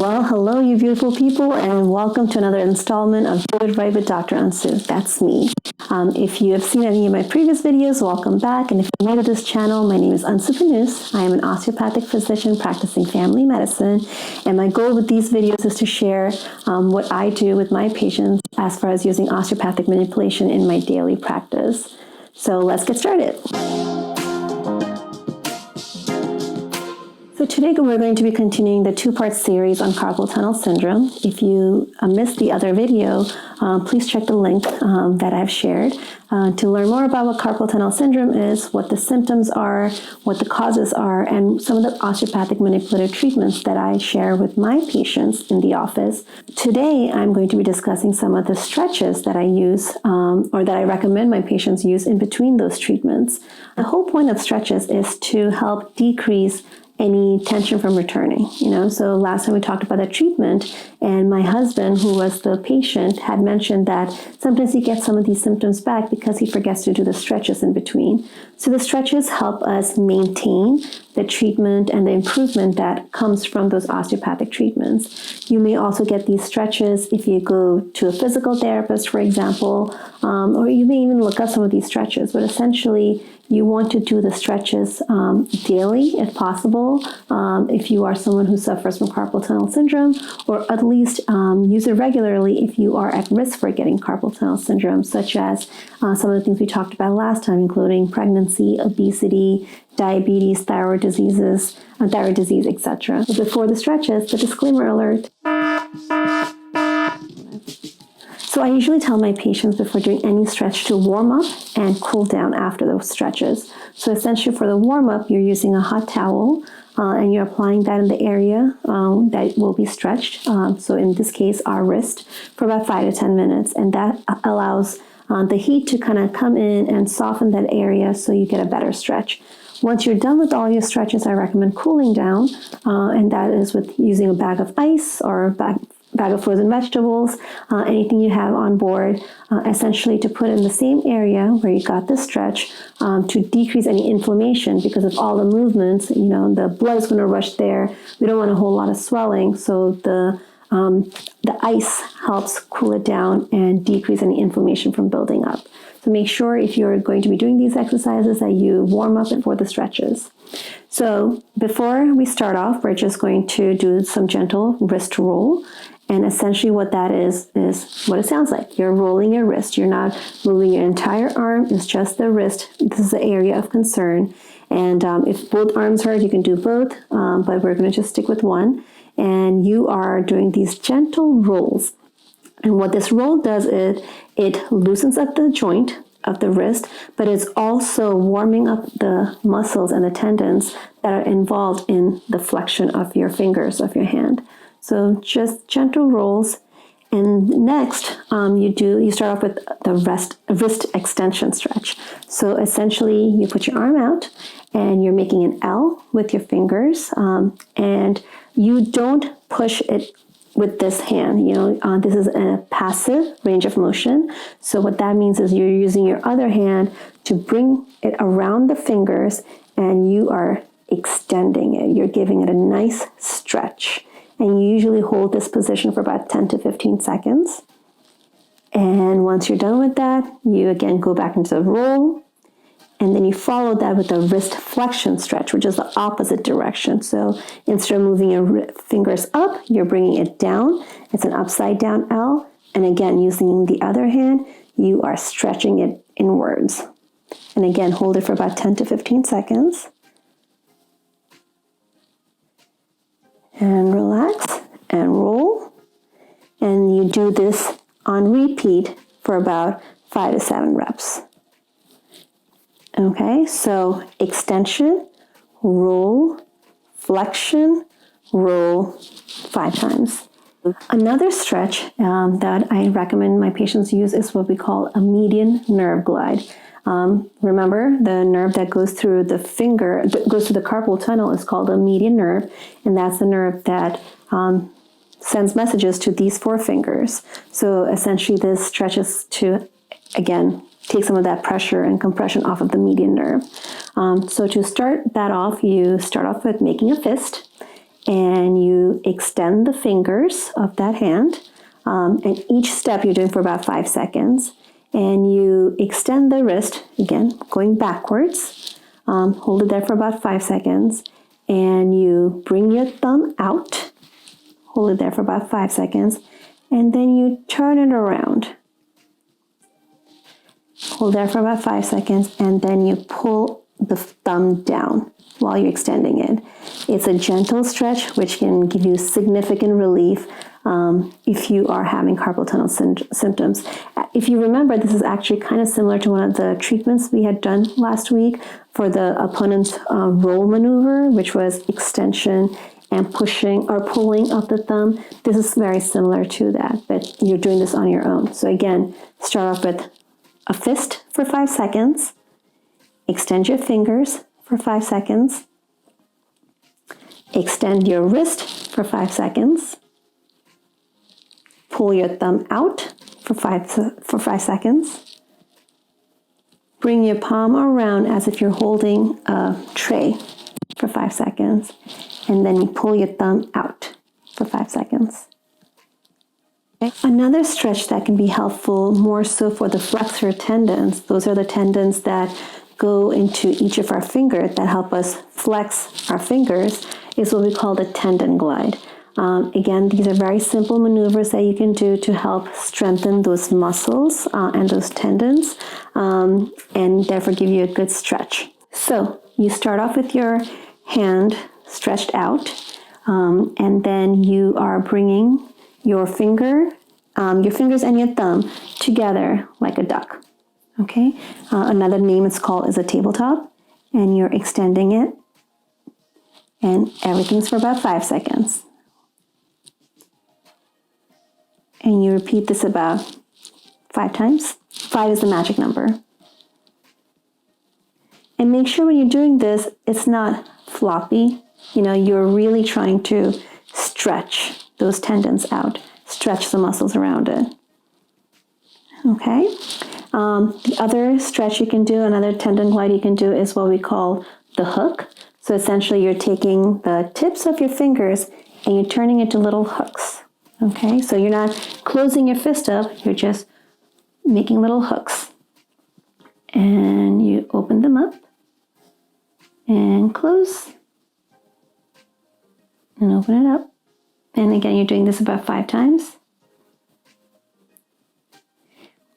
Well, hello, you beautiful people, and welcome to another installment of Do It Right with Dr. Ansu. That's me. If you have seen any of my previous videos, welcome back. And if you're new to this channel, my name is Ansu. I am an osteopathic physician practicing family medicine. And my goal with these videos is to share what I do with my patients as far as using osteopathic manipulation in my daily practice. So let's get started. So today we're going to be continuing the two-part series on carpal tunnel syndrome. If you missed the other video, please check the link that I've shared to learn more about what carpal tunnel syndrome is, what the symptoms are, what the causes are, and some of the osteopathic manipulative treatments that I share with my patients in the office. Today, I'm going to be discussing some of the stretches that I use or that I recommend my patients use in between those treatments. The whole point of stretches is to help decrease any tension from returning, So last time we talked about the treatment, and my husband, who was the patient, had mentioned that sometimes he gets some of these symptoms back because he forgets to do the stretches in between. So the stretches help us maintain the treatment and the improvement that comes from those osteopathic treatments. You may also get these stretches if you go to a physical therapist, for example, or you may even look up some of these stretches, but essentially you want to do the stretches daily if possible, if you are someone who suffers from carpal tunnel syndrome, or at least use it regularly if you are at risk for getting carpal tunnel syndrome, such as some of the things we talked about last time, including pregnancy, obesity, diabetes, thyroid disease, etc. Before the stretches, the disclaimer alert. So I usually tell my patients before doing any stretch to warm up and cool down after those stretches. So essentially for the warm up, you're using a hot towel and you're applying that in the area that will be stretched. So in this case, our wrist, for about 5 to 10 minutes. And that allows the heat to kind of come in and soften that area so you get a better stretch. Once you're done with all your stretches, I recommend cooling down, and that is with using a bag of ice or a bag of frozen vegetables, anything you have on board, essentially to put in the same area where you got the stretch to decrease any inflammation, because of all the movements, the blood is going to rush there. We don't want a whole lot of swelling, so the ice helps cool it down and decrease any inflammation from building up. So make sure if you're going to be doing these exercises that you warm up before the stretches. So before we start off, we're just going to do some gentle wrist roll. And essentially what that is what it sounds like. You're rolling your wrist. You're not moving your entire arm. It's just the wrist. This is the area of concern. And if both arms hurt, you can do both, but we're going to just stick with one. And you are doing these gentle rolls. And what this roll does is it loosens up the joint of the wrist, but it's also warming up the muscles and the tendons that are involved in the flexion of your fingers of your hand. So just gentle rolls. And next, you start off with the wrist extension stretch. So essentially, you put your arm out and you're making an L with your fingers, and you don't push it with this hand. This is a passive range of motion. So what that means is you're using your other hand to bring it around the fingers, and you are extending it. You're giving it a nice stretch. And you usually hold this position for about 10 to 15 seconds. And once you're done with that, you again go back into the roll. And then you follow that with a wrist flexion stretch, which is the opposite direction. So instead of moving your fingers up, you're bringing it down. It's an upside down L. And again, using the other hand, you are stretching it inwards. And again, hold it for about 10 to 15 seconds. And relax and roll. And you do this on repeat for about 5 to 7 reps. Okay, so extension, roll, flexion, roll 5 times. Another stretch that I recommend my patients use is what we call a median nerve glide. Remember, the nerve that goes through the finger, goes through the carpal tunnel, is called a median nerve, and that's the nerve that sends messages to these 4 fingers. So essentially this stretches to, again, take some of that pressure and compression off of the median nerve. So to start that off, you start off with making a fist, and you extend the fingers of that hand. And each step you're doing for about 5 seconds. And you extend the wrist, again, going backwards. Hold it there for about 5 seconds. And you bring your thumb out. Hold it there for about 5 seconds. And then you turn it around. Hold there for about 5 seconds. And then you pull the thumb down while you're extending it. It's a gentle stretch, which can give you significant relief if you are having carpal tunnel symptoms. If you remember, this is actually kind of similar to one of the treatments we had done last week for the opponent's roll maneuver, which was extension and pushing or pulling of the thumb. This is very similar to that, but you're doing this on your own. So again, start off with a fist for 5 seconds, extend your fingers for 5 seconds, extend your wrist for 5 seconds, pull your thumb out for 5 seconds, bring your palm around as if you're holding a tray for 5 seconds, and then you pull your thumb out for 5 seconds. Another stretch that can be helpful, more so for the flexor tendons, those are the tendons that go into each of our fingers that help us flex our fingers, is what we call the tendon glide. Again, these are very simple maneuvers that you can do to help strengthen those muscles and those tendons, and therefore give you a good stretch. So you start off with your hand stretched out, and then you are bringing your fingers and your thumb together like a duck. Okay. Another name is a tabletop, and you're extending it, and everything's for about 5 seconds. And you repeat this about 5 times. 5 is the magic number. And make sure when you're doing this, it's not floppy. You're really trying to stretch those tendons out, stretch the muscles around it. Okay. The other stretch you can do, another tendon glide you can do, is what we call the hook. So essentially you're taking the tips of your fingers and you're turning it into little hooks. Okay, so you're not closing your fist up, you're just making little hooks. And you open them up and close and open it up. And again, you're doing this about 5 times.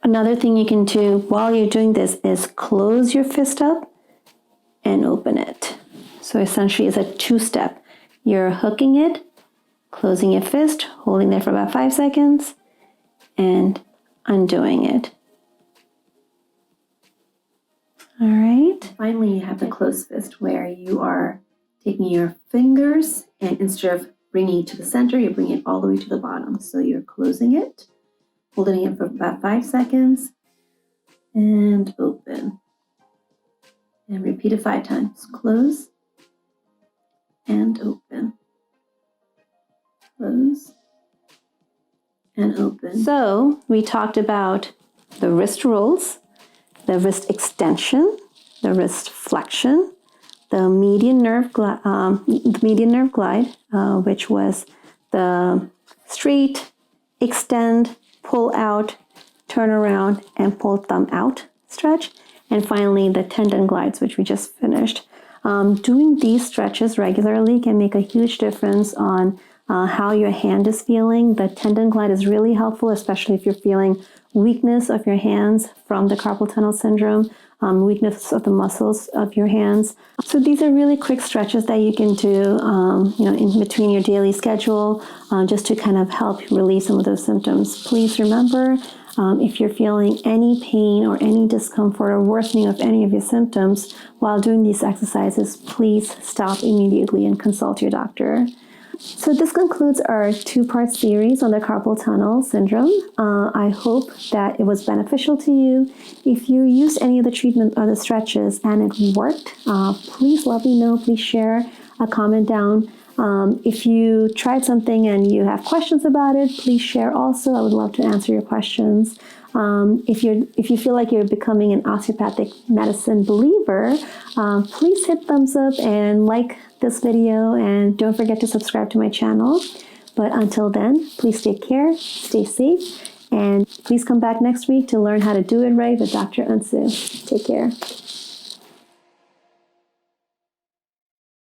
Another thing you can do while you're doing this is close your fist up and open it. So essentially it's a 2-step. You're hooking it, closing your fist, holding there for about 5 seconds, and undoing it. All right. Finally, you have the closed fist, where you are taking your fingers, and instead of bringing it to the center, you bring it all the way to the bottom. So you're closing it, holding it for about 5 seconds, and open. And repeat it 5 times. Close and open. Close and open. So we talked about the wrist rolls, the wrist extension, the wrist flexion, the median nerve glide, which was the straight, extend, pull out, turn around, and pull thumb out stretch. And finally, the tendon glides, which we just finished. Doing these stretches regularly can make a huge difference on how your hand is feeling. The tendon glide is really helpful, especially if you're feeling weakness of your hands from the carpal tunnel syndrome, weakness of the muscles of your hands. So these are really quick stretches that you can do, in between your daily schedule, just to kind of help relieve some of those symptoms. Please remember, if you're feeling any pain or any discomfort or worsening of any of your symptoms while doing these exercises, please stop immediately and consult your doctor. So this concludes our 2-part series on the carpal tunnel syndrome. I hope that it was beneficial to you. If you used any of the treatment or the stretches and it worked, please let me know. Please share a comment down. If you tried something and you have questions about it, please share also. I would love to answer your questions. If you feel like you're becoming an osteopathic medicine believer, please hit thumbs up and like this video, and don't forget to subscribe to my channel. But until then, please take care, stay safe, and please come back next week to learn how to do it right with Dr. Ansu. Take care.